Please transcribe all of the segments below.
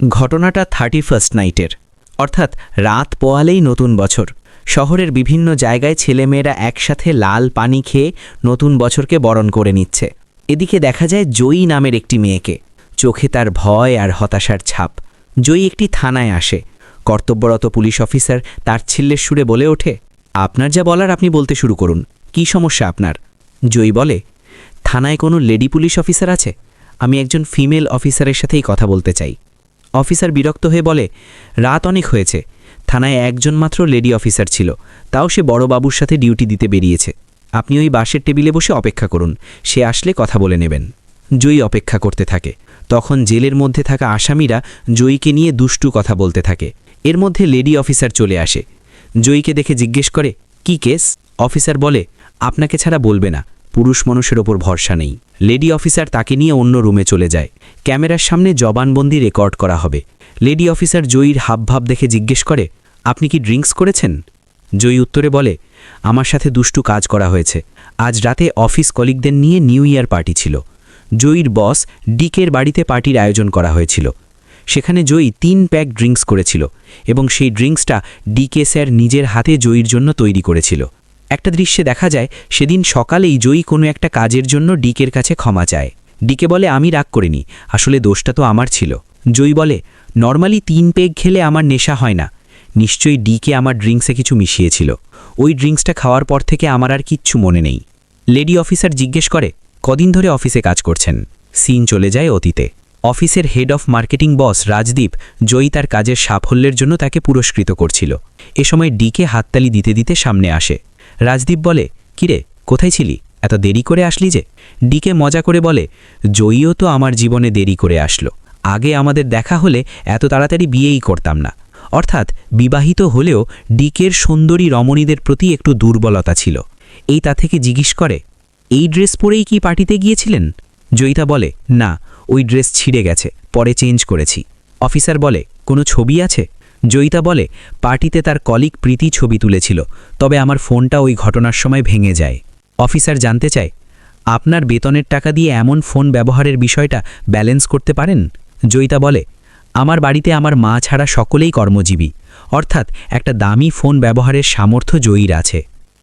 ঘটনাটা 31st নাইটের, অর্থাৎ রাত পোয়ালেই নতুন বছর। শহরের বিভিন্ন জায়গায় ছেলেমেয়েরা একসাথে লাল পানি খেয়ে নতুন বছরকে বরণ করে নিচ্ছে। এদিকে দেখা যায় জয়ী নামের একটি মেয়েকে, চোখে তার ভয় আর হতাশার ছাপ। জয়ী একটি থানায় আসে। কর্তব্যরত পুলিশ অফিসার তার ছিল্লের সুরে বলে ওঠে, আপনার যা বলার আপনি বলতে শুরু করুন, কী সমস্যা আপনার? জয়ী বলে, থানায় কোনো লেডি পুলিশ অফিসার আছে? আমি একজন ফিমেল অফিসারের সাথেই কথা বলতে চাই। অফিসার বিরক্ত হয়ে বলে, রাত অনেক হয়েছে, থানায় একজন মাত্র লেডি অফিসার ছিল, তাও সে বড়বাবুর সাথে ডিউটি দিতে বেরিয়েছে। আপনি ওই বাসের টেবিলে বসে অপেক্ষা করুন, সে আসলে কথা বলে নেবেন। জয়ী অপেক্ষা করতে থাকে। তখন জেলের মধ্যে থাকা আসামিরা জয়ীকে নিয়ে দুষ্টু কথা বলতে থাকে। এর মধ্যে লেডি অফিসার চলে আসে। জয়ীকে দেখে জিজ্ঞেস করে, কি কেস? অফিসার বলে, আপনাকে ছাড়া বলবে না, পুরুষ মানুষের ওপর ভরসা নেই। লেডি অফিসার তাকে নিয়ে অন্য রুমে চলে যায়। ক্যামেরার সামনে জবানবন্দি রেকর্ড করা হবে। লেডি অফিসার জয়ীর হাবভাব দেখে জিজ্ঞেস করে, আপনি কি ড্রিঙ্কস করেছেন? জয়ী উত্তরে বলে, আমার সাথে দুষ্টু কাজ করা হয়েছে। আজ রাতে অফিস কলিগদের নিয়ে নিউ ইয়ার পার্টি ছিল। জয়ীর বস ডিকের বাড়িতে পার্টির আয়োজন করা হয়েছিল। সেখানে জয়ী 3 প্যাক ড্রিঙ্কস করেছিল এবং সেই ড্রিঙ্কসটা ডিকে স্যার নিজের হাতে জয়ীর জন্য তৈরি করেছিল। একটা দৃশ্যে দেখা যায় সেদিন সকালেই জয়ী কোনো একটা কাজের জন্য ডিকের কাছে ক্ষমা চায়। ডিকে বলে, আমি রাগ করিনি, আসলে দোষটা তো আমার ছিল। জয়ী বলে, নর্মালি 3 পেগ খেলে আমার নেশা হয় না, নিশ্চয়ই ডিকে আমার ড্রিঙ্কসে কিছু মিশিয়েছিল। ওই ড্রিঙ্কসটা খাওয়ার পর থেকে আমার আর কিচ্ছু মনে নেই। লেডি অফিসার জিজ্ঞেস করে, কদিন ধরে অফিসে কাজ করছেন? সিন চলে যায় অতীতে। অফিসের হেড অফ মার্কেটিং বস রাজদীপ জয়ী তার কাজের সাফল্যের জন্য তাকে পুরস্কৃত করছিল। এ সময় ডিকে হাততালি দিতে দিতে সামনে আসে। রাজদীপ বলে, কিরে, কোথায় ছিলি? এত দেরি করে আসলি যে? ডিকে মজা করে বলে, জয়ীও তো আমার জীবনে দেরি করে আসলো, আগে আমাদের দেখা হলে এত তাড়াতাড়ি বিয়েই করতাম না। অর্থাৎ বিবাহিত হলেও ডিকের সুন্দরী রমণীদের প্রতি একটু দুর্বলতা ছিল। এই তা থেকে জিজ্ঞেস করে, এই ড্রেস পরেই কি পার্টিতে গিয়েছিলেন? জয়িতা বলে, না, ওই ড্রেস ছিঁড়ে গেছে, পরে চেঞ্জ করেছি। অফিসার বলে, কোনো ছবি আছে? জয়িতা বলে, পার্টিতে তার কলিগ প্রীতি ছবি তুলেছিল, তবে আমার ফোনটা ওই ঘটনার সময় ভেঙে যায়। অফিসার জানতে চায়, আপনার বেতনের টাকা দিয়ে এমন ফোন ব্যবহারের বিষয়টা ব্যালেন্স করতে পারেন? জয়িতা বলে, আমার বাড়িতে আমার মা ছাড়া সকলেই কর্মজীবী, অর্থাৎ একটা দামি ফোন ব্যবহারের সামর্থ্য জয়ীর আছে।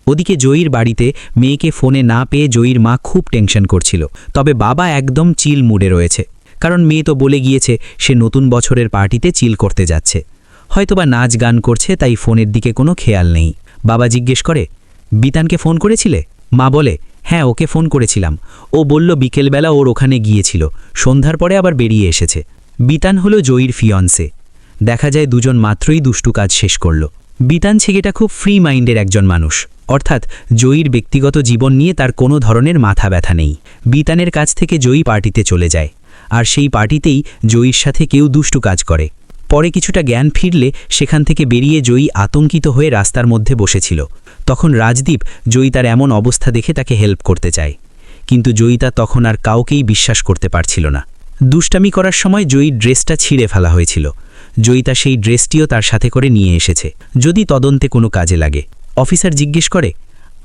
ওদিকে জয়ীর বাড়িতে মেয়েকে ফোনে না পেয়ে জয়ীর মা খুব টেনশন করছিল, তবে বাবা একদম চিল মুডে রয়েছে, কারণ মেয়ে তো বলে গিয়েছে সে নতুন বছরের পার্টিতে চিল করতে যাচ্ছে। হয়তোবা নাচ গান করছে, তাই ফোনের দিকে কোনো খেয়াল নেই। বাবা জিজ্ঞেস করে, বিতানকে ফোন করেছিলে? মা বলে, হ্যাঁ, ওকে ফোন করেছিলাম, ও বলল বিকেলবেলা ওর ওখানে গিয়েছিল, সন্ধ্যার পরে আবার বেরিয়ে এসেছে। বিতান হলো জয়ীর ফিয়ন্সে। দেখা যায় দুজন মাত্রই দুষ্টু কাজ শেষ করল। বিতান ছেলেটা খুব ফ্রি মাইন্ডের একজন মানুষ, অর্থাৎ জয়ীর ব্যক্তিগত জীবন নিয়ে তার কোনো ধরনের মাথা ব্যথা নেই। বিতানের কাছ থেকে জয়ী পার্টিতে চলে যায়, আর সেই পার্টিতেই জয়ীর সাথে কেউ দুষ্টু কাজ করে। পরে কিছুটা জ্ঞান ফিরলে সেখান থেকে বেরিয়ে জয়ী আতঙ্কিত হয়ে রাস্তার মধ্যে বসেছিল। তখন রাজদীপ জয়ী তার এমন অবস্থা দেখে তাকে হেল্প করতে চায়, কিন্তু জয়িতা তখন আর কাউকেই বিশ্বাস করতে পারছিল না। দুষ্টামি করার সময় জয়ীর ড্রেসটা ছিঁড়ে ফেলা হয়েছিল। জয়িতা সেই ড্রেসটিও তার সাথে করে নিয়ে এসেছে, যদি তদন্তে কোনো কাজে লাগে। অফিসার জিজ্ঞেস করে,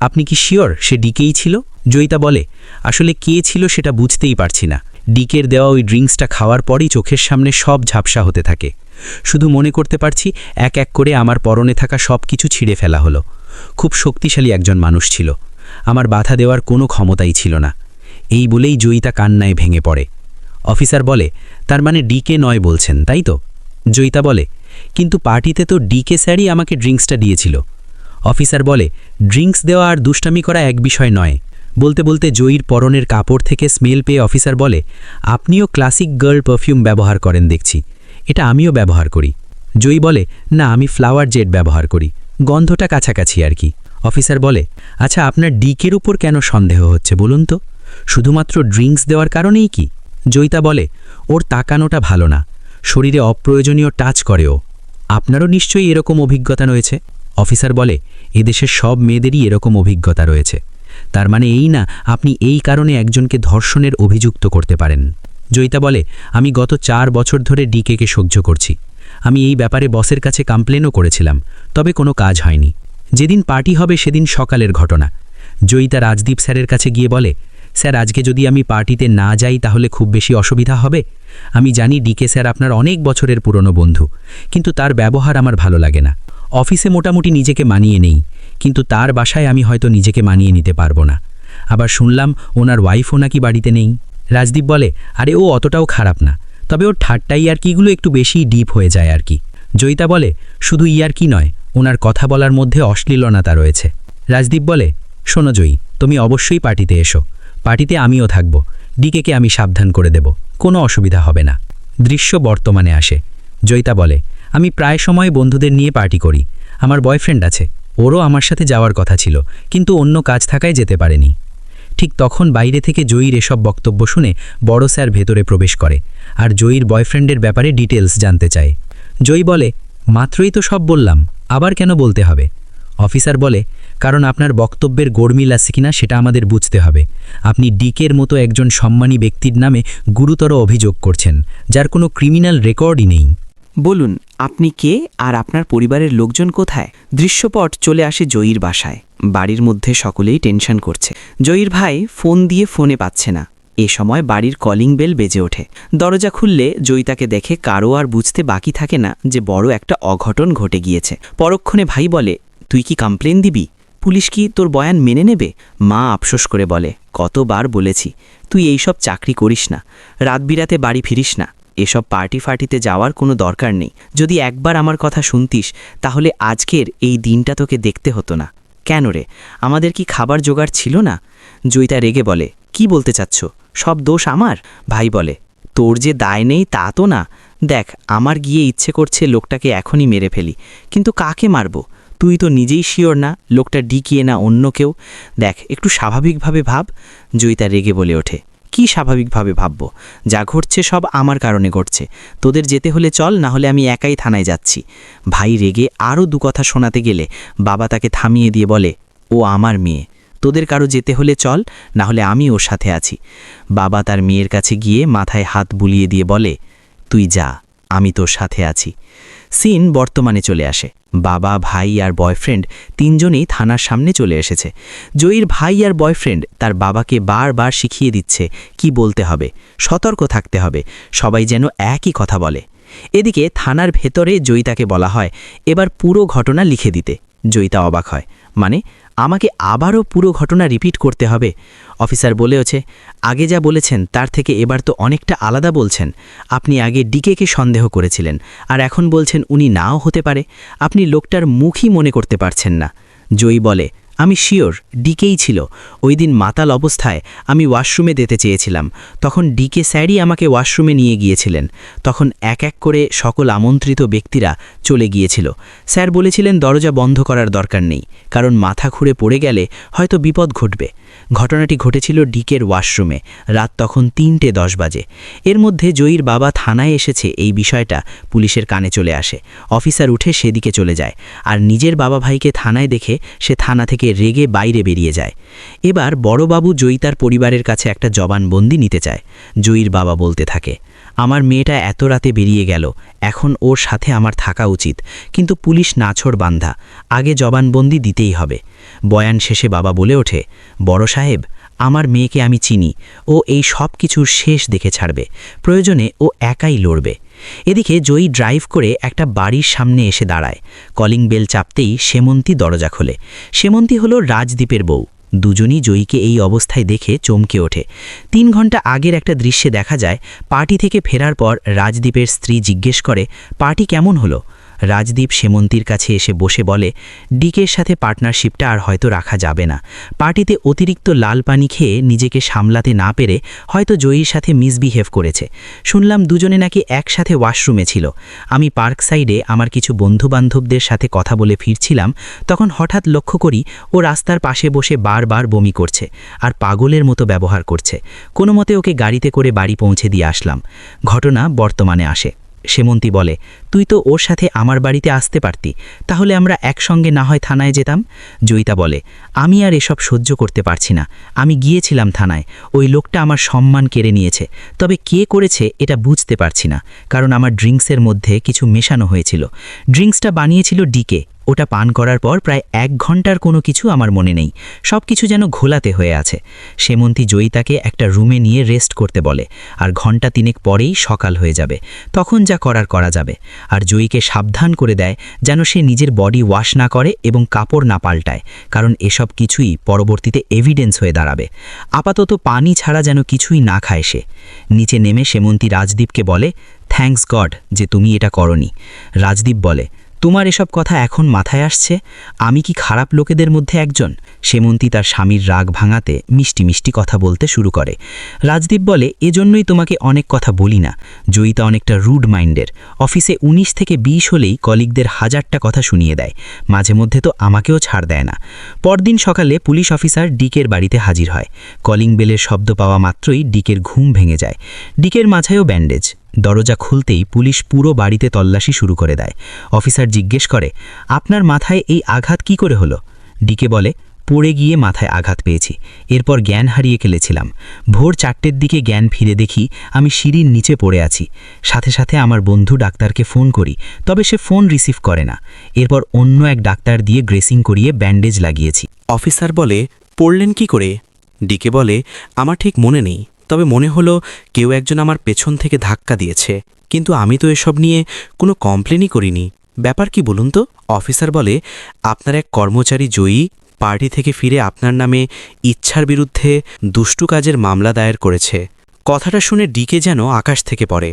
আপনি কি শিওর সে ডিকেই ছিল? জয়িতা বলে, আসলে কে ছিল সেটা বুঝতেই পারছি না। ডিকের দেওয়া ওই ড্রিঙ্কসটা খাওয়ার পরই চোখের সামনে সব ঝাপসা হতে থাকে। শুধু মনে করতে পারছি এক এক করে আমার পরনে থাকা সব কিছু ছিঁড়ে ফেলা হলো। খুব শক্তিশালী একজন মানুষ ছিল, আমার বাধা দেওয়ার কোনো ক্ষমতাই ছিল না। এই বলেই জয়িতা কান্নায় ভেঙে পড়ে। অফিসার বলে, তার মানে ডিকে নয় বলছেন, তাই তো? জয়িতা বলে, কিন্তু পার্টিতে তো ডিকে স্যারই আমাকে ড্রিঙ্কসটা দিয়েছিল। অফিসার বলে, ড্রিঙ্কস দেওয়া আর দুষ্টামি করা এক বিষয় নয়। বলতে বলতে জয়ীর পরনের কাপড় থেকে স্মেল পেয়ে অফিসার বলে, আপনিও ক্লাসিক গার্ল পারফিউম ব্যবহার করেন দেখছি, এটা আমিও ব্যবহার করি। জয়ী বলে, না, আমি ফ্লাওয়ার জেট ব্যবহার করি, গন্ধটা কাছাকাছি আর কি। অফিসার বলে, আচ্ছা, আপনার ডিকের উপর কেন সন্দেহ হচ্ছে বলুন তো? শুধুমাত্র ড্রিঙ্কস দেওয়ার কারণেই কি? জয়িতা বলে, ওর তাকানোটা ভালো না, শরীরে অপ্রয়োজনীয় টাচ করে ও। আপনারও নিশ্চয়ই এরকম অভিজ্ঞতা রয়েছে। অফিসার বলে, এদেশের সব মেয়েদেরই এরকম অভিজ্ঞতা রয়েছে, তার মানে এই না আপনি এই কারণে একজনকে ধর্ষণের অভিযুক্ত করতে পারেন। জয়িতা বলে, আমি গত 4 বছর ধরে ডিকেকে সহ্য করছি। আমি এই ব্যাপারে বসের কাছে কমপ্লেনও করেছিলাম, তবে কোনো কাজ হয়নি। যেদিন পার্টি হবে সেদিন সকালের ঘটনা। জয়িতা রাজদীপ স্যারের কাছে গিয়ে বলে, স্যার আজকে যদি আমি পার্টিতে না যাই তাহলে খুব বেশি অসুবিধা হবে। আমি জানি ডিকে স্যার আপনার অনেক বছরের পুরনো বন্ধু, কিন্তু তার ব্যবহার আমার ভালো লাগে না। অফিসে মোটামুটি নিজেকে মানিয়ে নেই, কিন্তু তার বাসায় আমি হয়তো নিজেকে মানিয়ে নিতে পারবো না। আবার শুনলাম ওনার ওয়াইফও নাকি বাড়িতে নেই। রাজদীপ বলে, আরে ও অতটাও খারাপ না, তবে ওর ঠাট্টা ইয়ার্কিগুলো একটু বেশি ডিপ হয়ে যায় আর কি। জয়িতা বলে, শুধু ইয়ার্কি নয়, ওনার কথা বলার মধ্যে অশ্লীলতা রয়েছে। রাজদীপ বলে, শোনো জয়ী, তুমি অবশ্যই পার্টিতে এসো। পার্টিতে আমিও থাকব, ডিকেকে আমি সাবধান করে দেব, কোনো অসুবিধা হবে না। দৃশ্য বর্তমানে আসে। জয়িতা বলে, আমি প্রায় সময় বন্ধুদের নিয়ে পার্টি করি। আমার বয়ফ্রেন্ড আছে, ওরও আমার সাথে যাওয়ার কথা ছিল, কিন্তু অন্য কাজ থাকায় যেতে পারেনি। ঠিক তখন বাইরে থেকে জয়ীর এসব বক্তব্য শুনে বড় স্যার ভেতরে প্রবেশ করে আর জয়ীর বয়ফ্রেন্ডের ব্যাপারে ডিটেলস জানতে চায়। জয়ী বলে, মাত্রই তো সব বললাম, আবার কেন বলতে হবে? অফিসার বলে, কারণ আপনার বক্তব্যের গোড়মিল আছে কিনা সেটা আমাদের বুঝতে হবে। আপনি ডিকের মতো একজন সম্মানী ব্যক্তির নামে গুরুতর অভিযোগ করছেন, যার কোনো ক্রিমিনাল রেকর্ডই নেই। বলুন, আপনি কে আর আপনার পরিবারের লোকজন কোথায়? দৃশ্যপট চলে আসে জয়ীর বাসায়। বাড়ির মধ্যে সকলেই টেনশন করছে। জয়ীর ভাই ফোন দিয়ে ফোনে পাচ্ছে না। এ সময় বাড়ির কলিং বেল বেজে ওঠে। দরজা খুললে জয়িতাকে দেখে কারো আর বুঝতে বাকি থাকে না যে বড় একটা অঘটন ঘটে গিয়েছে। পরক্ষণে ভাই বলে, তুই কি কমপ্লেন দিবি? পুলিশ কি তোর বয়ান মেনে নেবে? মা আফসোস করে বলে, কতবার বলেছি তুই এইসব চাকরি করিস না, রাত বিরাতে বাড়ি ফিরিস না, এসব পার্টি ফার্টিতে যাওয়ার কোনো দরকার নেই। যদি একবার আমার কথা শুনতিস তাহলে আজকের এই দিনটা তোকে দেখতে হতো না। কেন রে, আমাদের কি খাবার জোগাড় ছিল না? জয়িতা রেগে বলে, কি বলতে চাচ্ছ? সব দোষ আমার? ভাই বলে, তোর যে দায় নেই তা তো না। দেখ, আমার গিয়ে ইচ্ছে করছে লোকটাকে এখনই মেরে ফেলি, কিন্তু কাকে মারব? তুই তো নিজেই শিওর না লোকটা ডিকিয়ে না অন্য কেউ। দেখ, একটু স্বাভাবিকভাবে ভাব। জয়িতা রেগে বলে ওঠে, কি স্বাভাবিকভাবে ভাবব? যা ঘটছে সব আমার কারণে ঘটছে। তোদের যেতে হলে চল, না হলে আমি একাই থানায় যাচ্ছি। ভাই রেগে আরও দু কথা শোনাতে গেলে বাবা তাকে থামিয়ে দিয়ে বলে, ও আমার মেয়ে, তোদের কারো যেতে হলে চল, না হলে আমি ওর সাথে আছি। বাবা তার মেয়ের কাছে গিয়ে মাথায় হাত বুলিয়ে দিয়ে বলে, তুই যা, আমি তোর সাথে আছি। সিন বর্তমানে চলে আসে। বাবা, ভাই আর বয়ফ্রেন্ড তিনজনেই থানার সামনে চলে এসেছে। জয়ীর ভাই আর বয়ফ্রেন্ড তার বাবাকে বারবার শিখিয়ে দিচ্ছে কি বলতে হবে, সতর্ক থাকতে হবে, সবাই যেন একই কথা বলে। এদিকে থানার ভেতরে জয়িতাকে বলা হয় এবার পুরো ঘটনা লিখে দিতে। জয়িতা অবাক হয়, মানে আমাকে আবারও পুরো ঘটনা রিপিট করতে হবে? অফিসার বলেওছে, আগে যা বলেছেন তার থেকে এবার তো অনেকটা আলাদা বলছেন। আপনি আগে ডিকেকে সন্দেহ করেছিলেন, আর এখন বলছেন উনি নাও হতে পারে। আপনি লোকটার মুখই মনে করতে পারছেন না। জয়ী বলে, আমি শিওর ডিকেই ছিল। ওই দিন মাতাল অবস্থায় আমি ওয়াশরুমে যেতে চেয়েছিলাম, তখন ডিকে স্যারই আমাকে ওয়াশরুমে নিয়ে গিয়েছিলেন। তখন এক এক করে সকল আমন্ত্রিত ব্যক্তিরা চলে গিয়েছিল। স্যার বলেছিলেন দরজা বন্ধ করার দরকার নেই, কারণ মাথা খুঁড়ে পড়ে গেলে হয়তো বিপদ ঘটবে। ঘটনাটি ঘটেছিল ডিকের ওয়াশরুমে। রাত তখন 3:10 বাজে। এর মধ্যে জয়ীর বাবা থানায় এসেছে, এই বিষয়টা পুলিশের কানে চলে আসে। অফিসার উঠে সেদিকে চলে যায়, আর নিজের বাবা ভাইকে থানায় দেখে সে থানা থেকে রেগে বাইরে বেরিয়ে যায়। এবার বড়বাবু জয়িতার পরিবারের কাছে একটা জবানবন্দি নিতে চায়। জয়ীর বাবা বলতে থাকে, আমার মেয়েটা এত রাতে বেরিয়ে গেল, এখন ওর সাথে আমার থাকা উচিত, কিন্তু পুলিশ নাছোড় বান্ধা, আগে জবানবন্দি দিতেই হবে। বয়ান শেষে বাবা বলে ওঠে, বড় সাহেব, আমার মেয়েকে আমি চিনি, ও এই সব কিছুর শেষ দেখে ছাড়বে, প্রয়োজনে ও একাই লড়বে। এদিকে জয়ী ড্রাইভ করে একটা বাড়ির সামনে এসে দাঁড়ায়। কলিং বেল চাপতেই সেমন্তী দরজা খোলে। সেমন্তী হলো রাজদীপের বউ। দুজনই জয়ীকে এই অবস্থায় দেখে চমকে ওঠে। 3 ঘন্টা আগের একটা দৃশ্যে দেখা যায়, পার্টি থেকে ফেরার পর রাজদীপের স্ত্রী জিজ্ঞেস করে, পার্টি কেমন হলো? রাজদীপ সেমন্তীর কাছে এসে বসে বলে, ডিকের সাথে পার্টনারশিপটা আর হয়তো রাখা যাবে না। পার্টিতে অতিরিক্ত লাল পানি খেয়ে নিজেকে সামলাতে না পেরে হয়তো জয়ীর সাথে মিসবিহেভ করেছে। শুনলাম দুজনে নাকি একসাথে ওয়াশরুমে ছিল। আমি পার্ক সাইডে আমার কিছু বন্ধুবান্ধবদের সাথে কথা বলে ফিরছিলাম, তখন হঠাৎ লক্ষ্য করি ও রাস্তার পাশে বসে বারবার বমি করছে আর পাগলের মতো ব্যবহার করছে। কোনো মতে ওকে গাড়িতে করে বাড়ি পৌঁছে দিয়ে আসলাম। ঘটনা বর্তমানে আসে। সেমন্তী বলে, তুই তো ওর সাথে আমার বাড়িতে আসতে পারতি, তাহলে আমরা একসঙ্গে না হয় থানায় যেতাম। জয়িতা বলে, আমি আর এসব সহ্য করতে পারছি না। আমি গিয়েছিলাম থানায়, ওই লোকটা আমার সম্মান কেড়ে নিয়েছে, তবে কে করেছে এটা বুঝতে পারছি না, কারণ আমার ড্রিঙ্কসের মধ্যে কিছু মেশানো হয়েছিল। ড্রিঙ্কসটা বানিয়েছিল ডিকে, ওটা পান করার পর প্রায় 1 ঘন্টার কোনো কিছু আমার মনে নেই, সব কিছু যেন ঘোলাতে হয়ে আছে। সেমন্তী জয়িতাকে একটা রুমে নিয়ে রেস্ট করতে বলে, আর ঘন্টা 3 পরেই সকাল হয়ে যাবে, তখন যা করার করা যাবে। আর জয়ীকে সাবধান করে দেয় যেন সে নিজের বডি ওয়াশ না করে এবং কাপড় না পাল্টায়, কারণ এসব কিছুই পরবর্তীতে এভিডেন্স হয়ে দাঁড়াবে। আপাতত পানি ছাড়া যেন কিছুই না খায় সে। নিচে নেমে সেমন্তী রাজদীপকে বলে, থ্যাঙ্কস গড যে তুমি এটা করনি। রাজদীপ বলে, তোমার এসব কথা এখন মাথায় আসছে? আমি কি খারাপ লোকেদের মধ্যে একজন? সেমন্তী তার স্বামীর রাগ ভাঙাতে মিষ্টি মিষ্টি কথা বলতে শুরু করে। রাজদীপ বলে, এজন্যই তোমাকে অনেক কথা বলি না। জয়িতা অনেকটা রুড মাইন্ডের। অফিসে 19 থেকে 20 হলেই কলিগদের 1000টা কথা শুনিয়ে দেয়, মাঝে মধ্যে তো আমাকেও ছাড় দেয় না। পরদিন সকালে পুলিশ অফিসার ডিকের বাড়িতে হাজির হয়। কলিং বেলের শব্দ পাওয়া মাত্রই ডিকের ঘুম ভেঙে যায়। ডিকের মাথায়ও ব্যান্ডেজ। দরজা খুলতেই পুলিশ পুরো বাড়িতে তল্লাশি শুরু করে দেয়। অফিসার জিজ্ঞেস করে, আপনার মাথায় এই আঘাত কি করে হলো? ডিকে বলে, পড়ে গিয়ে মাথায় আঘাত পেয়েছি, এরপর জ্ঞান হারিয়ে ফেলেছিলাম। ভোর 4টের দিকে জ্ঞান ফিরে দেখি আমি সিঁড়ির নিচে পড়ে আছি। সাথে সাথে আমার বন্ধু ডাক্তারকে ফোন করি, তবে সে ফোন রিসিভ করে না। এরপর অন্য এক ডাক্তার দিয়ে ড্রেসিং করিয়ে ব্যান্ডেজ লাগিয়েছি। অফিসার বলে, পড়লেন কি করে? ডিকে বলে, আমার ঠিক মনে নেই, তবে মনে হলো কেউ একজন আমার পেছন থেকে ধাক্কা দিয়েছে, কিন্তু আমি তো এসব নিয়ে কোনো কমপ্লেনই করিনি। ব্যাপার কি বলুন তো? অফিসার বলে, আপনার এক কর্মচারী জয়ী পার্টি থেকে ফিরে আপনার নামে ইচ্ছার বিরুদ্ধে দুষ্টু কাজের মামলা দায়ের করেছে। কথাটা শুনে ডিকে যেন আকাশ থেকে পড়ে।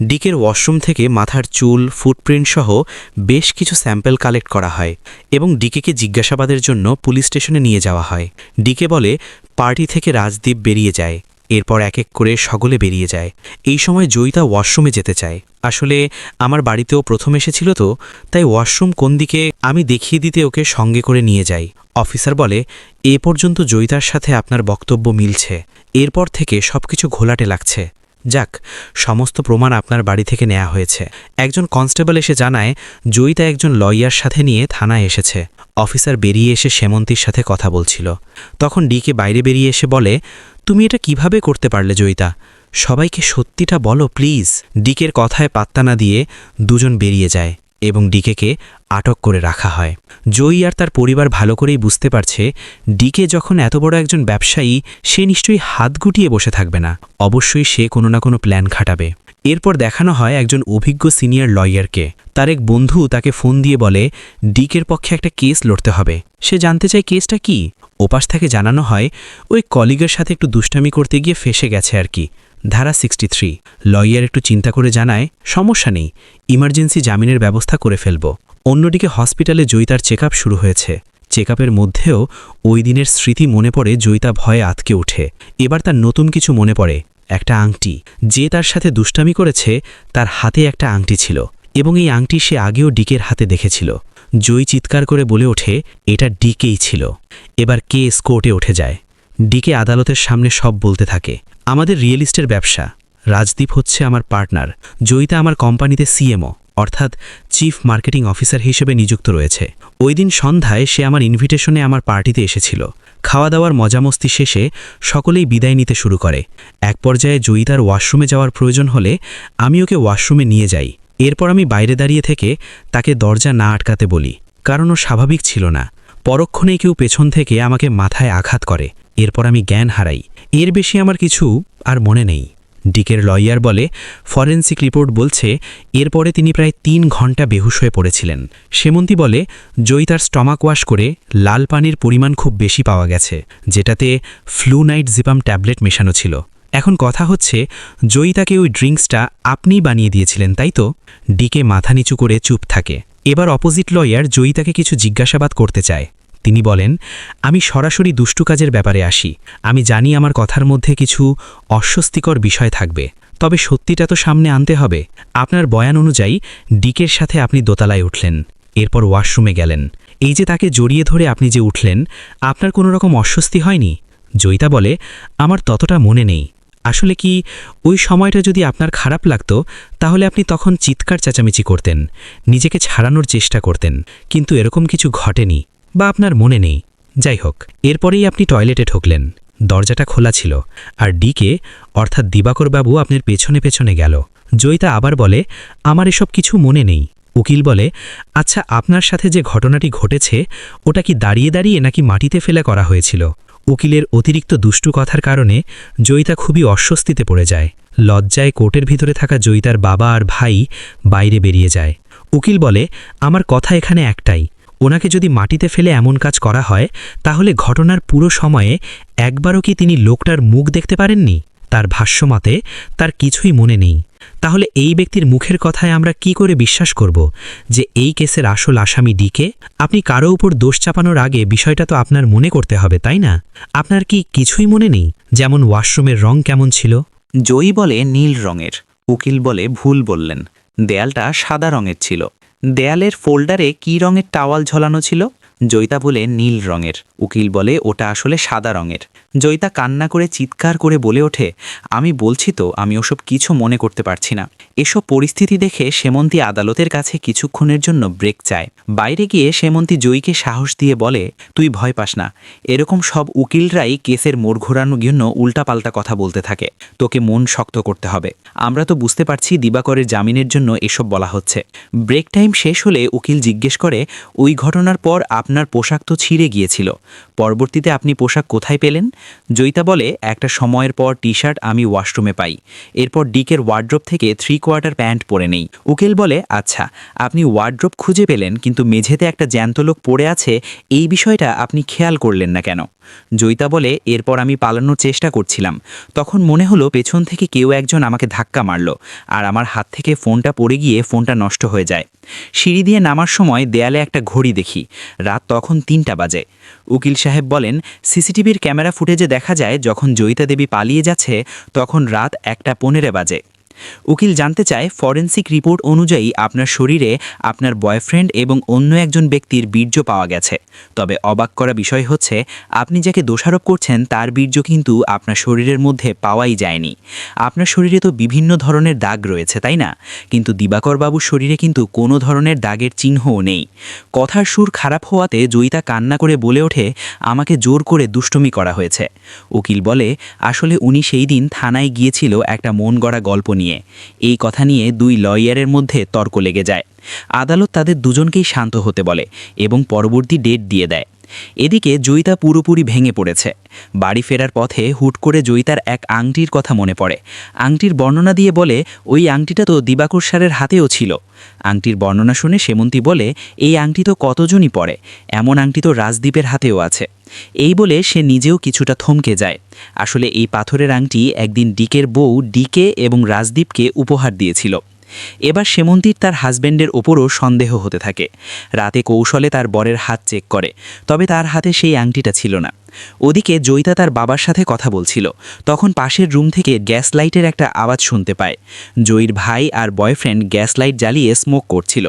ডিকের ওয়াশরুম থেকে মাথার চুল, ফুটপ্রিন্ট সহ বেশ কিছু স্যাম্পল কালেক্ট করা হয় এবং ডিকেকে জিজ্ঞাসাবাদের জন্য পুলিশ স্টেশনে নিয়ে যাওয়া হয়। ডিকে বলে, পার্টি থেকে রাজদীপ বেরিয়ে যায়, এরপর এক এক করে সকলে বেরিয়ে যায়। এই সময় জয়িতা ওয়াশরুমে যেতে চায়। আসলে আমার বাড়িতেও প্রথম এসেছিল তো, তাই ওয়াশরুম কোন দিকে আমি দেখিয়ে দিতে ওকে সঙ্গে করে নিয়ে যাই। অফিসার বলে, এ পর্যন্ত জয়িতার সাথে আপনার বক্তব্য মিলছে, এরপর থেকে সবকিছু ঘোলাটে লাগছে। যাক, সমস্ত প্রমাণ আপনার বাড়ি থেকে নেওয়া হয়েছে। একজন কনস্টেবল এসে জানায় জয়িতা একজন লয়ার সাথে নিয়ে থানায় এসেছে। অফিসার বেরিয়ে এসে সেমন্তীর সাথে কথা বলছিল। তখন ডিকে বাইরে বেরিয়ে এসে বলে, তুমি এটা কিভাবে করতে পারলে জয়িতা? সবাইকে সত্যিটা বলো প্লিজ। ডিকের কথায় পাত্তা না দিয়ে দুজন বেরিয়ে যায় এবং ডিকেকে আটক করে রাখা হয়। জয়ী আর তার পরিবার ভালো করেই বুঝতে পারছে ডিকে যখন এত বড় একজন ব্যবসায়ী, সে নিশ্চয়ই হাত গুটিয়ে বসে থাকবে না, অবশ্যই সে কোনো না কোনো প্ল্যান খাটাবে। এরপর দেখানো হয় একজন অভিজ্ঞ সিনিয়র লয়ারকে। তার এক বন্ধু তাকে ফোন দিয়ে বলে ডিকের পক্ষে একটা কেস লড়তে হবে। সে জানতে চায় কেসটা কি। ওপাশ থেকে জানানো হয় ওই কলিগের সাথে একটু দুষ্টামি করতে গিয়ে ফেসে গেছে আর কি, ধারা 63। লয়ার একটু চিন্তা করে জানায়, সমস্যা নেই, ইমার্জেন্সি জামিনের ব্যবস্থা করে ফেলব। অন্যদিকে হসপিটালে জয়িতার চেকআপ শুরু হয়েছে। চেকআপের মধ্যেও ওই দিনের স্মৃতি মনে পড়ে জয়িতা ভয়ে আতকে ওঠে। এবার তার নতুন কিছু মনে পড়ে, একটা আংটি। যে তার সাথে দুষ্টামি করেছে তার হাতে একটা আংটি ছিল এবং এই আংটি সে আগেও ডিকের হাতে দেখেছিল। জয়ী চিৎকার করে বলে ওঠে, এটা ডিকেই ছিল। এবার কেস কোর্টে উঠে যায়। ডিকে আদালতের সামনে সব বলতে থাকে, আমাদের রিয়েল এস্টেটের ব্যবসা, রাজদীপ হচ্ছে আমার পার্টনার, জয়িতা আমার কোম্পানিতে সিএমও অর্থাৎ চিফ মার্কেটিং অফিসার হিসেবে নিযুক্ত রয়েছে। ওই দিন সন্ধ্যায় সে আমার ইনভিটেশনে আমার পার্টিতে এসেছিল। খাওয়া দাওয়ার মজামস্তি শেষে সকলেই বিদায় নিতে শুরু করে। এক পর্যায়ে জয়িতার ওয়াশরুমে যাওয়ার প্রয়োজন হলে আমি ওকে ওয়াশরুমে নিয়ে যাই। এরপর আমি বাইরে দাঁড়িয়ে থেকে তাকে দরজা না আটকাতে বলি, কারণ ও স্বাভাবিক ছিল না। পরক্ষণেই কেউ পেছন থেকে আমাকে মাথায় আঘাত করে। এরপর আমি জ্ঞান হারাই। এর বেশি আমার কিছু আর মনে নেই। ডিকের লয়ার বলে, ফরেনসিক রিপোর্ট বলছে এরপরে তিনি প্রায় 3 ঘন্টা বেহুশ হয়ে পড়েছিলেন। সেমন্তী বলে, জয়িতার স্টমাক ওয়াশ করে লাল পানির পরিমাণ খুব বেশি পাওয়া গেছে, যেটাতে ফ্লুনাইট জিপাম ট্যাবলেট মেশানো ছিল। এখন কথা হচ্ছে, জয়িতাকে ওই ড্রিঙ্কসটা আপনিই বানিয়ে দিয়েছিলেন তাই তো? ডিকে মাথা নিচু করে চুপ থাকে। এবার অপোজিট লয়ার জয়িতাকে কিছু জিজ্ঞাসাবাদ করতে চায়। তিনি বলেন, আমি সরাসরি দুষ্টু কাজের ব্যাপারে আসি। আমি জানি আমার কথার মধ্যে কিছু অস্বস্তিকর বিষয় থাকবে, তবে সত্যিটা তো সামনে আনতে হবে। আপনার বয়ান অনুযায়ী ডিকের সাথে আপনি দোতলায় উঠলেন, এরপর ওয়াশরুমে গেলেন। এই যে তাকে জড়িয়ে ধরে আপনি যে উঠলেন, আপনার কোনো রকম অস্বস্তি হয়নি? জয়িতা বলে, আমার ততটা মনে নেই। আসলে কি ওই সময়টা যদি আপনার খারাপ লাগতো তাহলে আপনি তখন চিৎকার চেঁচামেচি করতেন, নিজেকে ছাড়ানোর চেষ্টা করতেন, কিন্তু এরকম কিছু ঘটেনি বা আপনার মনে নেই। যাই হোক, এরপরেই আপনি টয়লেটে ঢুকলেন, দরজাটা খোলা ছিল, আর ডিকে অর্থাৎ দিবাকরবাবু আপনার পেছনে পেছনে গেল। জয়িতা আবার বলে, আমার এসব কিছু মনে নেই। উকিল বলে, আচ্ছা, আপনার সাথে যে ঘটনাটি ঘটেছে ওটা কি দাঁড়িয়ে দাঁড়িয়ে নাকি মাটিতে ফেলে করা হয়েছিল? উকিলের অতিরিক্ত দুষ্টু কথার কারণে জয়িতা খুবই অস্বস্তিতে পড়ে যায়। লজ্জায় কোর্টের ভিতরে থাকা জয়িতার বাবা আর ভাই বাইরে বেরিয়ে যায়। উকিল বলে, আমার কথা এখানে একটাই, ওনাকে যদি মাটিতে ফেলে এমন কাজ করা হয় তাহলে ঘটনার পুরো সময়ে একবারও কি তিনি লোকটার মুখ দেখতে পারেননি? তার ভাষ্যমতে তার কিছুই মনে নেই। তাহলে এই ব্যক্তির মুখের কথায় আমরা কি করে বিশ্বাস করব যে এই কেসের আসল আসামি ডিকে? আপনি কারো উপর দোষ চাপানোর আগে বিষয়টা তো আপনার মনে করতে হবে, তাই না? আপনার কি কিছুই মনে নেই? যেমন ওয়াশরুমের রং কেমন ছিল? জয়ী বলে নীল রঙের। উকিল বলে ভুল বললেন, দেয়ালটা সাদা রঙের ছিল। দেয়ালের ফোল্ডারে কী রঙের টাওয়াল ঝোলানো ছিল? জয়িতা বলে নীল রঙের। উকিল বলে ওটা আসলে সাদা রঙের। জয়িতা কান্না করে চিৎকার করে বলে ওঠে, আমি বলছি তো আমি ওসব কিছু মনে করতে পারছি না। এসব পরিস্থিতি দেখে সেমন্তী আদালতের কাছে কিছুক্ষণের জন্য ব্রেক চায়। বাইরে গিয়ে সেমন্তী জয়ীকে সাহস দিয়ে বলে, তুই ভয় পাস না, এরকম সব উকিলরাই কেসের মোড় ঘোরানোর জন্য উল্টাপাল্টা কথা বলতে থাকে। তোকে মন শক্ত করতে হবে। আমরা তো বুঝতে পারছি দিবাকরের জামিনের জন্য এসব বলা হচ্ছে। ব্রেক টাইম শেষ হলে উকিল জিজ্ঞেস করে, ওই ঘটনার পর আপনার পোশাক তো ছিঁড়ে গিয়েছিল, পরবর্তীতে আপনি পোশাক কোথায় পেলেন? জয়িতা বলে, একটা সময়ের পর টি শার্ট আমি ওয়াশরুমে পাই, এরপর ডিকের ওয়ার্ড্রোব থেকে 3/4 প্যান্ট পরে নেই। উকিল বলে, আচ্ছা, আপনি ওয়ার্ড্রোব খুঁজে পেলেন কিন্তু মেঝেতে একটা জ্যান্ত লোক পড়ে আছে, এই বিষয়টা আপনি খেয়াল করলেন না কেন? জয়িতা বলে, এরপর আমি পালানোর চেষ্টা করছিলাম, তখন মনে হলো পেছন থেকে কেউ একজন আমাকে ধাক্কা মারল, আর আমার হাত থেকে ফোনটা পড়ে গিয়ে ফোনটা নষ্ট হয়ে যায়। সিঁড়ি দিয়ে নামার সময় দেয়ালে একটা ঘড়ি দেখি, রাত তখন 3টা বাজে। উকিল সাহেব বলেন, সিসিটিভির ক্যামেরা ফুটেজে দেখা যায় যখন জয়িতা দেবী পালিয়ে যাচ্ছে তখন রাত 1:15 বাজে। উকিল জানতে চায়, ফরেনসিক রিপোর্ট অনুযায়ী আপনার শরীরে আপনার বয়ফ্রেন্ড এবং অন্য একজন ব্যক্তির বীর্য পাওয়া গেছে, তবে অবাক করা বিষয় হচ্ছে আপনি যাকে দোষারোপ করছেন তার বীর্য কিন্তু আপনার শরীরের মধ্যে পাওয়াই যায়নি। আপনার শরীরে তো বিভিন্ন ধরনের দাগ রয়েছে, তাই না? কিন্তু দিবাকরবাবুর শরীরে কিন্তু কোনো ধরনের দাগের চিহ্নও নেই। কথার সুর খারাপ হওয়াতে জয়িতা কান্না করে বলে ওঠে, আমাকে জোর করে দুষ্টুমি করা হয়েছে। উকিল বলে, আসলে উনি সেই দিন থানায় গিয়েছিল একটা মন গড়া গল্প নিয়ে। এই কথা নিয়ে দুই লয়ারের মধ্যে তর্ক লেগে যায়। আদালত তাদের দুজনকেই শান্ত হতে বলে এবং পরবর্তী ডেট দিয়ে দেয়। এদিকে জয়িতা পুরোপুরি ভেঙে পড়েছে। বাড়ি ফেরার পথে হুট করে জয়িতার এক আংটির কথা মনে পড়ে। আংটির বর্ণনা দিয়ে বলে, ওই আংটিটা তো দিবাকর স্যারের হাতেও ছিল। আংটির বর্ণনা শুনে সেমন্তী বলে, এই আংটি তো কতজনই পরে, এমন আংটি তো রাজদীপের হাতেও আছে। এই বলে সে নিজেও কিছুটা থমকে যায়। আসলে এই পাথরের আংটি একদিন ডিকের বউ ডিকে এবং রাজদীপকে উপহার দিয়েছিল। এবার সেমন্তীর তার হাজব্যান্ডের ওপরও সন্দেহ হতে থাকে। রাতে কৌশলে তার বরের হাত চেক করে, তবে তার হাতে সেই আংটিটা ছিল না। ওদিকে জয়িতা তার বাবার সাথে কথা বলছিল, তখন পাশের রুম থেকে গ্যাস লাইটের একটা আওয়াজ শুনতে পায়। জয়ীর ভাই আর বয়ফ্রেন্ড গ্যাস লাইট জ্বালিয়ে স্মোক করছিল।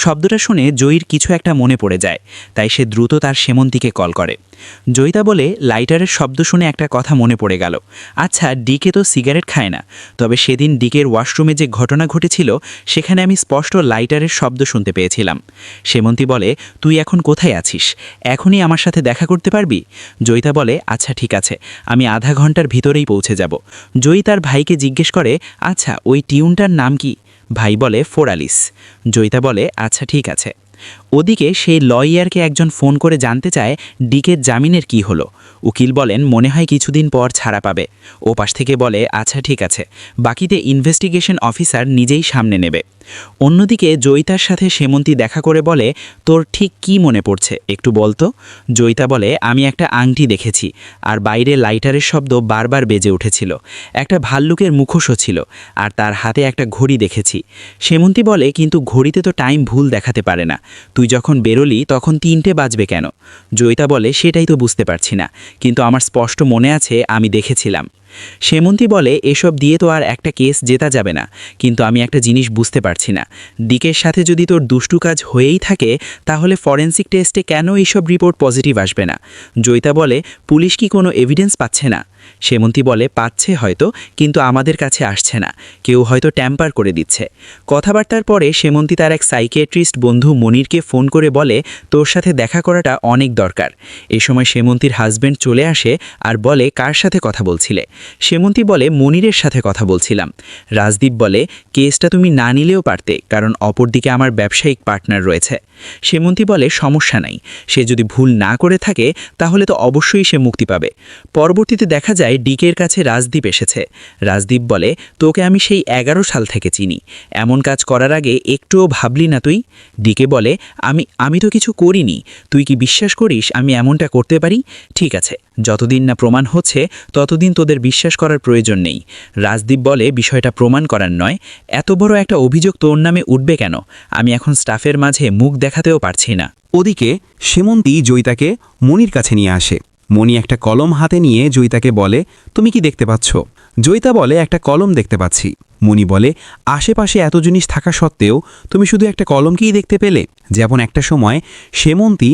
শব্দটা শুনে জয়ীর কিছু একটা মনে পড়ে যায়, তাই সে দ্রুত তার সেমন্তীকে কল করে। জয়িতা বলে, লাইটারের শব্দ শুনে একটা কথা মনে পড়ে গেল। আচ্ছা, ডিকে তো সিগারেট খায় না, তবে সেদিন ডিকের ওয়াশরুমে যে ঘটনা ঘটেছিল সেখানে আমি স্পষ্ট লাইটারের শব্দ শুনতে পেয়েছিলাম। সেমন্তী বলে, তুই এখন কোথায় আছিস? এখনই আমার সাথে দেখা করতে পারবি? জয়িতা বলে, আচ্ছা ঠিক আছে, আমি আধা ঘন্টার ভিতরেই পৌঁছে যাব। জয়ী তার ভাইকে জিজ্ঞেস করে, আচ্ছা ওই টিউনটার নাম কি? ভাই বলে, ফোরালিস। জয়িতা বলে, আচ্ছা ঠিক আছে। ওদিকে সেই লয়ারকে একজন ফোন করে জানতে চায় ডিকের জামিনের কি হলো। উকিল বলেন, মনে হয় কিছুদিন পর ছাড়া পাবে। ও পাশ থেকে বলে, আচ্ছা ঠিক আছে, বাকিতে ইনভেস্টিগেশন অফিসার নিজেই সামনে নেবে। অন্যদিকে জয়িতার সাথে সেমন্তী দেখা করে বলে, তোর ঠিক কি মনে পড়ছে একটু বলতো? জয়িতা বলে, আমি একটা আংটি দেখেছি, আর বাইরে লাইটারের শব্দ বারবার বেজে উঠেছিল। একটা ভাল্লুকের মুখোশও ছিল, আর তার হাতে একটা ঘড়ি দেখেছি। সেমন্তী বলে, কিন্তু ঘড়িতে তো টাইম ভুল দেখাতে পারে না, তুই যখন বেরোলি তখন 3টে বাজবে কেন? জয়িতা বলে, সেটাই তো বুঝতে পারছি না, কিন্তু আমার স্পষ্ট মনে আছে আমি দেখেছিলাম। সেমন্তী বলে, এসব দিয়ে তো আর একটা কেস জেতা যাবে না, কিন্তু আমি একটা জিনিস বুঝতে পারছি না, ডিকের সাথে যদি তোর দুষ্টু কাজ হয়েই থাকে তাহলে ফরেনসিক টেস্টে কেন এইসব রিপোর্ট পজিটিভ আসবে না? জয়িতা বলে, পুলিশ কি কোনো এভিডেন্স পাচ্ছে না? সেমন্তী বলে, পাচ্ছে হয়তো, কিন্তু আমাদের কাছে আসছে না, কেউ হয়তো ট্যাম্পার করে দিচ্ছে। কথাবার্তার পরে সেমন্তী তার এক সাইকিয়াট্রিস্ট বন্ধু মনিরকে ফোন করে বলে, তোর সাথে দেখা করাটা অনেক দরকার। এ সময় সেমন্তীর হাজব্যান্ড চলে আসে আর বলে, কার সাথে কথা বলছিলে? সেমন্তী বলে মনিরের সাথে কথা বলছিলাম। রাজদীপ বলে কেসটা তুমি না নিলেও পারতে, কারণ অপরদিকে আমার ব্যবসায়িক পার্টনার রয়েছে। সেমন্তী বলে সমস্যা নাই, সে যদি ভুল না করে থাকে তাহলে তো অবশ্যই সে মুক্তি পাবে। পরবর্তীতে দেখা যায় ডিকের কাছে রাজদীপ এসেছে। রাজদীপ বলে তোকে আমি সেই 11 সাল থেকে চিনি, এমন কাজ করার আগে একটুও ভাবলি না তুই? ডিকে বলে আমি তো কিছু করিনি, তুই কি বিশ্বাস করিস আমি এমনটা করতে পারি? ঠিক আছে, যতদিন না প্রমাণ হচ্ছে ততদিন তোদের বিশ্বাস করার প্রয়োজন নেই। রাজদীপ বলে বিষয়টা প্রমাণ করার নয়, এত বড় একটা অভিযোগ তোর নামে উঠবে কেন? আমি এখন স্টাফের মাঝে মুখ দেখাতেও পারছি না। ওদিকে সেমন্তী জয়িতাকে মনির কাছে নিয়ে আসে। মনি একটা কলম হাতে নিয়ে জয়িতাকে বলে, তুমি কি দেখতে পাচ্ছ? জয়িতা বলে, একটা কলম দেখতে পাচ্ছি। মনি বলে, আশেপাশে এত জিনিস থাকা সত্ত্বেও তুমি শুধু একটা কলমকেই দেখতে পেলে? যেমন একটা সময় সেমন্তী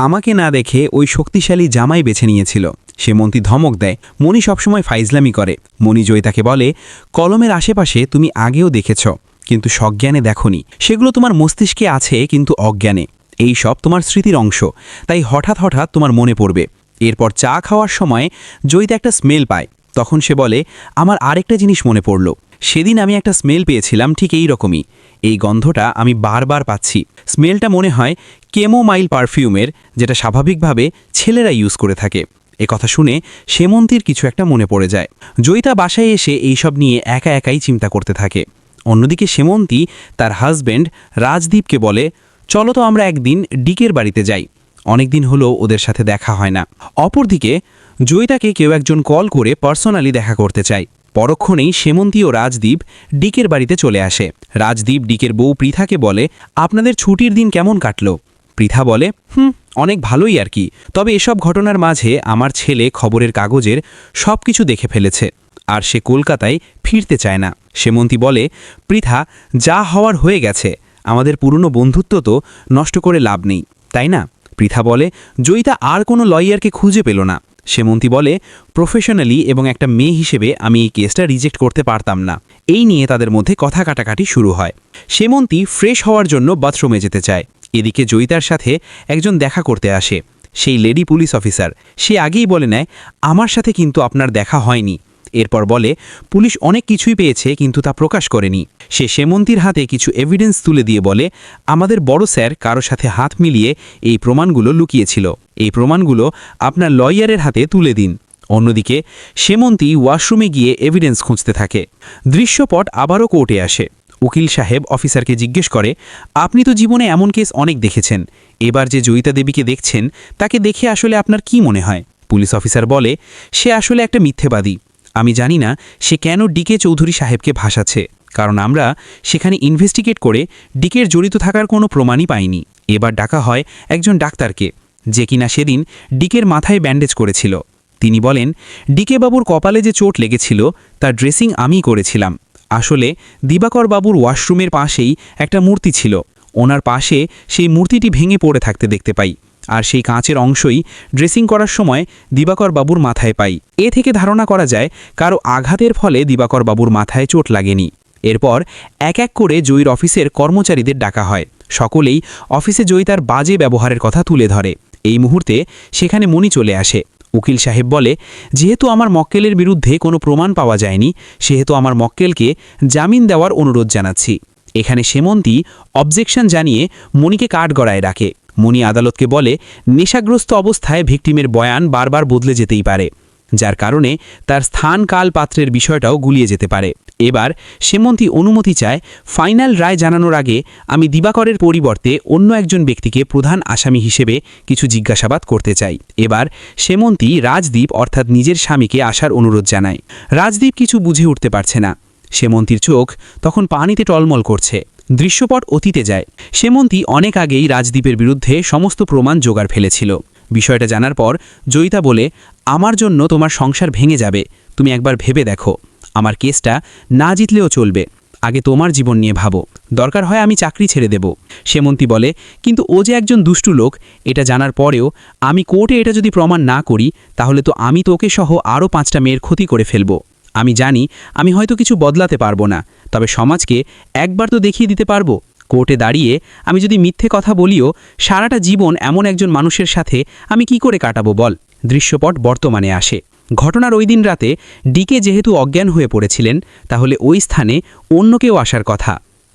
আমাকে না দেখে ওই শক্তিশালী জামাই বেছে নিয়েছিল। সেমন্তী ধমক দেয়, মনি সবসময় ফাইজলামি করে। মনি জয়িতাকে বলে, কলমের আশেপাশে তুমি আগেও দেখেছ, কিন্তু সজ্ঞানে দেখনি। সেগুলো তোমার মস্তিষ্কে আছে কিন্তু অজ্ঞানে। এই সব তোমার স্মৃতির অংশ, তাই হঠাৎ হঠাৎ তোমার মনে পড়বে। এরপর চা খাওয়ার সময় জয়িতা একটা স্মেল পায়। তখন সে বলে, আমার আরেকটা জিনিস মনে পড়ল, সেদিন আমি একটা স্মেল পেয়েছিলাম ঠিক এই রকমই। এই গন্ধটা আমি বারবার পাচ্ছি। স্মেলটা মনে হয় কেমোমাইল পারফিউমের, যেটা স্বাভাবিকভাবে ছেলেরা ইউজ করে থাকে। এ কথা শুনে সেমন্তীর কিছু একটা মনে পড়ে যায়। জয়িতা বাসায় এসে এইসব নিয়ে একা একাই চিন্তা করতে থাকে। অন্যদিকে সেমন্তী তার হাজব্যান্ড রাজদীপকে বলে, চলো তো আমরা একদিন ডিকের বাড়িতে যাই, অনেকদিন হলো ওদের সাথে দেখা হয় না। অপরদিকে জয়িতাকে কেউ একজন কল করে পার্সোনালি দেখা করতে চায়। পরক্ষণেই সেমন্তী ও রাজদীপ ডিকের বাড়িতে চলে আসে। রাজদীপ ডিকের বউ পৃথাকে বলে, আপনাদের ছুটির দিন কেমন কাটলো? পৃথা বলে, অনেক ভালোই আর কি, তবে এসব ঘটনার মাঝে আমার ছেলে খবরের কাগজের সব কিছু দেখে ফেলেছে, আর সে কলকাতায় ফিরতে চায় না। সেমন্তী বলে, পৃথা, যা হওয়ার হয়ে গেছে, আমাদের পুরনো বন্ধুত্ব তো নষ্ট করে লাভ নেই, তাই না? পৃথা বলে, জয়িতা আর কোনো লয়ারকে খুঁজে পেল না। সেমন্তী বলে, প্রফেশনালি এবং একটা মেয়ে হিসেবে আমি এই কেসটা রিজেক্ট করতে পারতাম না। এই নিয়ে তাদের মধ্যে কথা কাটাকাটি শুরু হয়। সেমন্তী ফ্রেশ হওয়ার জন্য বাথরুমে যেতে চায়। এদিকে জয়িতার সাথে একজন দেখা করতে আসে, সেই লেডি পুলিশ অফিসার। সে আগেই বলে নেয়, আমার সাথে কিন্তু আপনার দেখা হয়নি। এরপর বলে, পুলিশ অনেক কিছুই পেয়েছে কিন্তু তা প্রকাশ করেনি। সে সেমন্তীর হাতে কিছু এভিডেন্স তুলে দিয়ে বলে, আমাদের বড় স্যার কারো সাথে হাত মিলিয়ে এই প্রমাণগুলো লুকিয়েছিল, এই প্রমাণগুলো আপনার লয়ারের হাতে তুলে দিন। অন্যদিকে সেমন্তী ওয়াশরুমে গিয়ে এভিডেন্স খুঁজতে থাকে। দৃশ্যপট আবারও কোর্টে আসে। উকিল সাহেব অফিসারকে জিজ্ঞেস করে, আপনি তো জীবনে এমন কেস অনেক দেখেছেন, এবার যে জয়িতা দেবীকে দেখছেন তাকে দেখে আসলে আপনার কি মনে হয়? পুলিশ অফিসার বলে, সে আসলে একটা মিথ্যেবাদী। আমি জানি না সে কেন ডিকে চৌধুরী সাহেবকে ভাসাচ্ছে, কারণ আমরা সেখানে ইনভেস্টিগেট করে ডিকের জড়িত থাকার কোনো প্রমাণই পাইনি। এবার ডাকা হয় একজন ডাক্তারকে, যে কিনা সেদিন ডিকের মাথায় ব্যান্ডেজ করেছিল। তিনি বলেন, ডিকে বাবুর কপালে যে চোট লেগেছিল তার ড্রেসিং আমিই করেছিলাম। আসলে দিবাকর বাবুর ওয়াশরুমের পাশেই একটা মূর্তি ছিল, ওনার পাশে সেই মূর্তিটি ভেঙে পড়ে থাকতে দেখতে পাই, আর সেই কাঁচের অংশই ড্রেসিং করার সময় দিবাকর বাবুর মাথায় পাই। এ থেকে ধারণা করা যায় কারো আঘাতের ফলে দিবাকর বাবুর মাথায় চোট লাগেনি। এরপর এক এক করে জয়ীর অফিসের কর্মচারীদের ডাকা হয়। সকলেই অফিসে জয়ী তার বাজে ব্যবহারের কথা তুলে ধরে। এই মুহূর্তে সেখানে মনি চলে আসে। উকিল সাহেব বলে, যেহেতু আমার মক্কেলের বিরুদ্ধে কোনো প্রমাণ পাওয়া যায়নি, সেহেতু আমার মক্কেলকে জামিন দেওয়ার অনুরোধ জানাচ্ছি। এখানে সেমন্তী অবজেকশন জানিয়ে মনিকে কাঠগড়ায় রাখে। মনি আদালতকে বলে, নেশাগ্রস্ত অবস্থায় ভিকটিমের বয়ান বারবার বদলে যেতেই পারে, যার কারণে তার স্থান কাল পাত্রের বিষয়টাও গুলিয়ে যেতে পারে। এবার সেমন্তী অনুমতি চায়, ফাইনাল রায় জানানোর আগে আমি দিবাকরের পরিবর্তে অন্য একজন ব্যক্তিকে প্রধান আসামি হিসেবে কিছু জিজ্ঞাসাবাদ করতে চাই। এবার সেমন্তী রাজদীপ অর্থাৎ নিজের স্বামীকে আসার অনুরোধ জানায়। রাজদীপ কিছু বুঝে উঠতে পারছে না। সেমন্তীর চোখ তখন পানিতে টলমল করছে। দৃশ্যপট অতীতে যায়। সেমন্তী অনেক আগেই রাজদীপের বিরুদ্ধে সমস্ত প্রমাণ জোগাড় ফেলেছিল। বিষয়টা জানার পর জয়িতা বলে, আমার জন্য তোমার সংসার ভেঙে যাবে, তুমি একবার ভেবে দেখো। আমার কেসটা না জিতলেও চলবে, আগে তোমার জীবন নিয়ে ভাবো, দরকার হয় আমি চাকরি ছেড়ে দেব। সেমন্তী বলে, কিন্তু ও যে একজন দুষ্টু লোক, এটা জানার পরেও আমি কোর্টে এটা যদি প্রমাণ না করি তাহলে তো আমি তোকে সহ আরও 5টা মেয়ের ক্ষতি করে ফেলব। আমি জানি আমি হয়তো কিছু বদলাতে পারবো না, তবে সমাজকে একবার তো দেখিয়ে দিতে পারবো। কোর্টে দাঁড়িয়ে আমি যদি মিথ্যে কথা বলিও, সারাটা জীবন এমন একজন মানুষের সাথে আমি কি করে কাটাবো বল? দৃশ্যপট বর্তমানে আসে। ঘটনার ওই দিন রাতে ডিকে যেহেতু অজ্ঞান হয়ে পড়েছিলেন, তাহলে ওই স্থানে অন্য কেউ আসার কথা।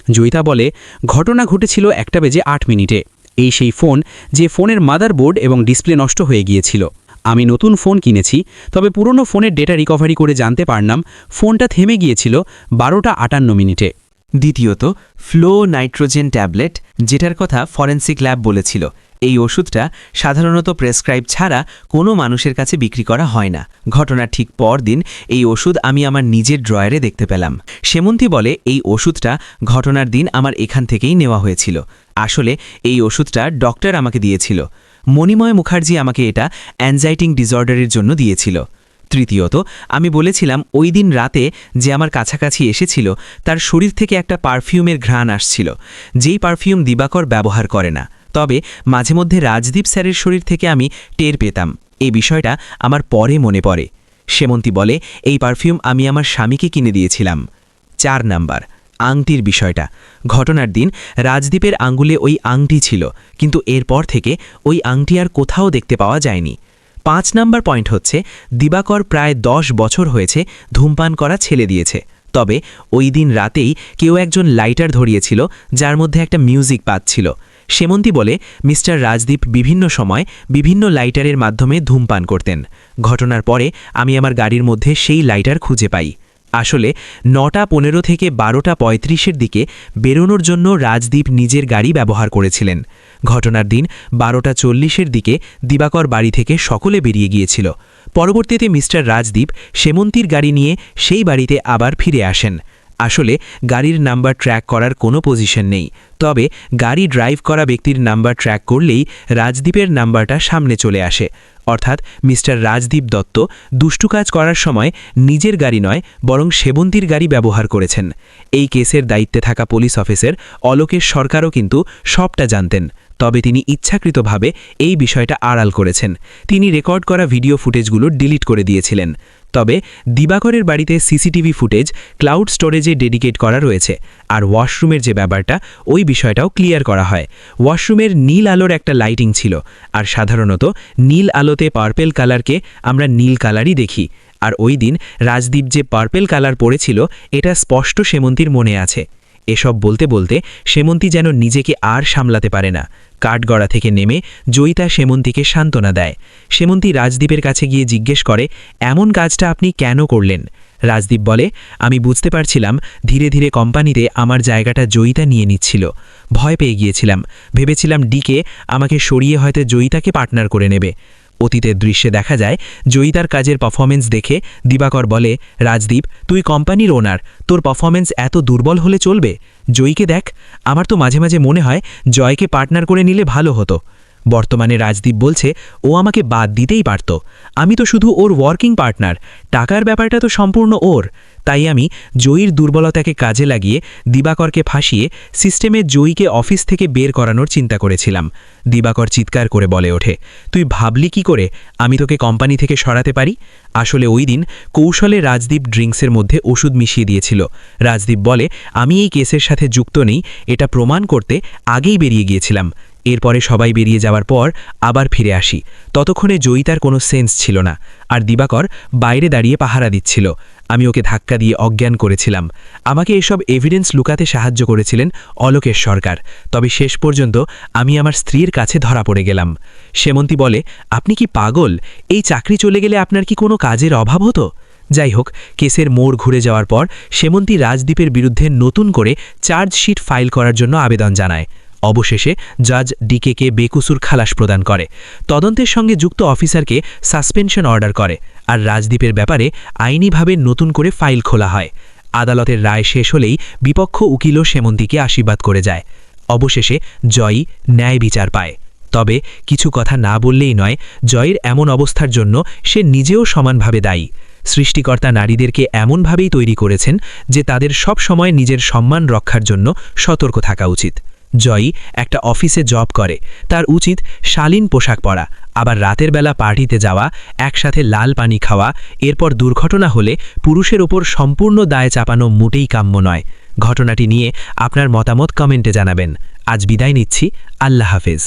জয়িতা বলে, ঘটনা ঘটেছিল 1:08 এই সেই ফোন, যে ফোনের মাদারবোর্ড এবং ডিসপ্লে নষ্ট হয়ে গিয়েছিল। আমি নতুন ফোন কিনেছি, তবে পুরনো ফোনের ডেটা রিকভারি করে জানতে পারলাম ফোনটা থেমে গিয়েছিল 12:58। দ্বিতীয়ত, ফ্লো নাইট্রোজেন ট্যাবলেট, যেটার কথা ফরেনসিক ল্যাব বলেছিল। এই ওষুধটা সাধারণত প্রেসক্রাইব ছাড়া কোনো মানুষের কাছে বিক্রি করা হয় না। ঘটনার ঠিক পরদিন এই ওষুধ আমি আমার নিজের ড্রয়ারে দেখতে পেলাম। সেমন্তী বলে, এই ওষুধটা ঘটনার দিন আমার এখান থেকেই নেওয়া হয়েছিল। আসলে এই ওষুধটা ডক্টর আমাকে দিয়েছিল। মণিময় মুখার্জি আমাকে এটা অ্যানজাইটিং ডিসঅর্ডারের জন্য দিয়েছিল। তৃতীয়ত, আমি বলেছিলাম ওই দিন রাতে যে আমার কাছাকাছি এসেছিল তার শরীর থেকে একটা পারফিউমের ঘ্রাণ আসছিল, যেই পারফিউম দিবাকর ব্যবহার করে না। তবে মাঝে মধ্যে রাজদীপ স্যারের শরীর থেকে আমি টের পেতাম। এই বিষয়টা আমার পরে মনে পড়ে। সেমন্তী বলে, এই পারফিউম আমি আমার স্বামীকে কিনে দিয়েছিলাম। 4 নাম্বার, আংটির বিষয়টা। ঘটনার দিন রাজদীপের আঙ্গুলে ওই আংটি ছিল, কিন্তু এরপর থেকে ওই আংটি আর কোথাও দেখতে পাওয়া যায়নি। 5 নাম্বার পয়েন্ট হচ্ছে, দিবাকর প্রায় 10 বছর হয়েছে ধূমপান করা ছেড়ে দিয়েছে। তবে ওই দিন রাতেই কেউ একজন লাইটার ধরিয়েছিল, যার মধ্যে একটা মিউজিক পাচ্ছিল। সেমন্তী বলে, মিস্টার রাজদীপ বিভিন্ন সময় বিভিন্ন লাইটারের মাধ্যমে ধূমপান করতেন। ঘটনার পরে আমি আমার গাড়ির মধ্যে সেই লাইটার খুঁজে পাই। আসলে 9:15 থেকে 12:35 দিকে বেরোনোর জন্য রাজদীপ নিজের গাড়ি ব্যবহার করেছিলেন। ঘটনার দিন 12:40 দিকে দিবাকর বাড়ি থেকে সকলে বেরিয়ে গিয়েছিল। পরবর্তীতে মিস্টার রাজদীপ সেমন্তীর গাড়ি নিয়ে সেই বাড়িতে আবার ফিরে আসেন। আসলে গাড়ির নাম্বার ট্র্যাক করার কোনো পজিশন নেই, তবে গাড়ি ড্রাইভ করা ব্যক্তির নাম্বার ট্র্যাক করলেই রাজদীপের নাম্বারটা সামনে চলে আসে। অর্থাৎ মিস্টার রাজদীপ দত্ত দুষ্টু কাজ করার সময় নিজের গাড়ি নয়, বরং সেবন্তীর গাড়ি ব্যবহার করেছেন। এই কেসের দায়িত্বে থাকা পুলিশ অফিসার অলোকেশ সরকারও কিন্তু সবটা জানতেন, তবে তিনি ইচ্ছাকৃতভাবে এই বিষয়টা আড়াল করেছেন। তিনি রেকর্ড করা ভিডিও ফুটেজগুলো ডিলিট করে দিয়েছিলেন। তবে দিবাকরের বাড়িতে সিসিটিভি ফুটেজ ক্লাউড স্টোরেজে ডেডিকেট করা রয়েছে। আর ওয়াশরুমের যে ব্যাপারটা, ওই বিষয়টাও ক্লিয়ার করা হয়। ওয়াশরুমের নীল আলোর একটা লাইটিং ছিল, আর সাধারণত নীল আলোতে পার্পেল কালারকে আমরা নীল কালারই দেখি। আর ওই দিন রাজদীপ যে পার্পেল কালার পরেছিল, এটা স্পষ্ট সেমন্তীর মনে আছে। এসব বলতে বলতে সেমন্তী যেন নিজেকে আর সামলাতে পারে না। কাঠগড়া থেকে নেমে জয়িতা সেমন্তীকে সান্ত্বনা দেয়। সেমন্তী রাজদীপের কাছে গিয়ে জিজ্ঞেস করে, এমন কাজটা আপনি কেন করলেন? রাজদীপ বলে, আমি বুঝতে পারছিলাম ধীরে ধীরে কোম্পানিতে আমার জায়গাটা জয়িতা নিয়ে নিচ্ছিল। ভয় পেয়ে গিয়েছিলাম, ভেবেছিলাম ডিকে আমাকে সরিয়ে হয়তো জয়িতাকে পার্টনার করে নেবে। অতীতের দৃশ্যে দেখা যায় জয়িতার কাজের পারফরমেন্স দেখে দিবাকর বলে, রাজদীপ, তুই কোম্পানির ওনার, তোর পারফরমেন্স এত দুর্বল হলে চলবে? জয়ীকে দেখ, আমার তো মাঝে মাঝে মনে হয় জয়কে পার্টনার করে নিলে ভালো হতো। বর্তমানে রাজদীপ বলছে ও আমাকে বাদ দিতেই পারত, আমি তো শুধু ওর ওয়ার্কিং পার্টনার, টাকার ব্যাপারটা তো সম্পূর্ণ ওর। তাই আমি জয়ীর দুর্বলতাকে কাজে লাগিয়ে দিবাকরকে ফাঁসিয়ে সিস্টেমে জয়ীকে অফিস থেকে বের করানোর চিন্তা করেছিলাম। দিবাকর চিৎকার করে বলে ওঠে, তুই ভাবলি কি করে আমি তোকে কোম্পানি থেকে সরাতে পারি? আসলে ওই দিন কৌশলে রাজদীপ ড্রিঙ্কসের মধ্যে ওষুধ মিশিয়ে দিয়েছিল। রাজদীপ বলে, আমি এই কেসের সাথে যুক্ত নেই, এটা প্রমাণ করতে আগেই বেরিয়ে গিয়েছিলাম। এরপরে সবাই বেরিয়ে যাওয়ার পর আবার ফিরে আসি। ততক্ষণে জয়িতার কোনো সেন্স ছিল না, আর দিবাকর বাইরে দাঁড়িয়ে পাহারা দিচ্ছিল। আমি ওকে ধাক্কা দিয়ে অজ্ঞান করেছিলাম। আমাকে এসব এভিডেন্স লুকাতে সাহায্য করেছিলেন অলোকেশ সরকার। তবে শেষ পর্যন্ত আমি আমার স্ত্রীর কাছে ধরা পড়ে গেলাম। সেমন্তী বলে, আপনি কি পাগল? এই চাকরি চলে গেলে আপনার কি কোনো কাজের অভাব হতো? যাই হোক, কেসের মোড় ঘুরে যাওয়ার পর সেমন্তী রাজদীপের বিরুদ্ধে নতুন করে চার্জশিট ফাইল করার জন্য আবেদন জানায়। অবশেষে জাজ ডিকেকে বেকসুর খালাস প্রদান করে, তদন্তের সঙ্গে যুক্ত অফিসারকে সাসপেনশন অর্ডার করে, আর রাজদীপের ব্যাপারে আইনিভাবে নতুন করে ফাইল খোলা হয়। আদালতের রায় শেষ হলেই বিপক্ষ উকিলও সেমন্তীকে আশীর্বাদ করে যায়। অবশেষে জয়ী ন্যায় বিচার পায়। তবে কিছু কথা না বললেই নয়, জয়ের এমন অবস্থার জন্য সে নিজেও সমানভাবে দায়ী। সৃষ্টিকর্তা নারীদেরকে এমনভাবেই তৈরি করেছেন যে তাদের সব সময় নিজের সম্মান রক্ষার জন্য সতর্ক থাকা উচিত। জয়ী একটা অফিসে জব করে, তার উচিত শালীন পোশাক পরা, আবার রাতের বেলা পার্টিতে যাওয়া, একসাথে লাল পানি খাওয়া। এরপর দুর্ঘটনা হলে পুরুষের ওপর সম্পূর্ণ দায় চাপানো মোটেই কাম্য নয়। ঘটনাটি নিয়ে আপনার মতামত কমেন্টে জানাবেন। আজ বিদায় নিচ্ছি, আল্লাহ হাফেজ।